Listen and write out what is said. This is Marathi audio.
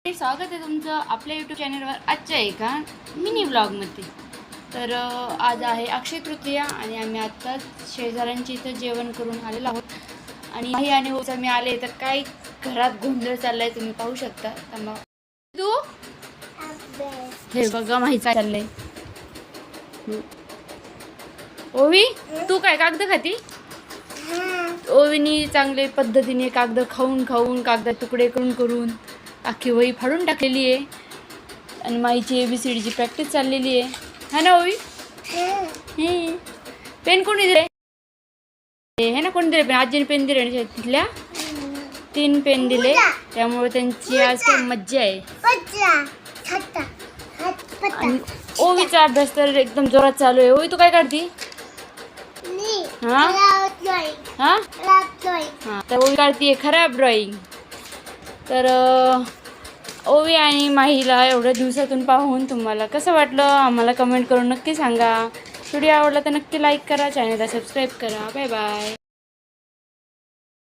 स्वागत आहे तुमचं आपल्या यूट्यूब चॅनलवर आजच्या एका मिनी ब्लॉगमध्ये। तर आज आहे अक्षय तृतीया आणि आम्ही आत्ताच शेजाऱ्यांच्या इथं जेवण करून आलेलो आहोत। आणि माही आणि होचा मी आले तर काय घरात गोंधळ चाललाय तुम्ही पाहू शकता। थांबा तू हे बघा माही काय चाललंय। ओवी तू काय कागद खाती? ओवीनी चांगले पद्धतीने कागद खाऊन खाऊन कागदात तुकडे करून करून अख्खी वही फाडून टाकलेली आहे आणि माईची ABCDची प्रॅक्टिस चाललेली आहे, है ना ओवी? पेन कोणी दिले? हे ना कोणी दिले पेन? आजीने पेन दिले, तिथल्या 3 पेन दिले, त्यामुळे त्यांची आज काय मज्जा आहे। आणि ओवीचा अभ्यास तर एकदम जोरात चालू आहे। ओवी तू काय काढती? तर ओवी काढतीये खराब ड्रॉइंग। तर ओवी आणि माहीला एवढ्या दिवसातून पाहून तुम्हाला कसं वाटलं आम्हाला कमेंट करून नक्की सांगा। व्हिडिओ आवडला तर नक्की लाईक करा, चॅनलला सबस्क्राईब करा। Bye bye.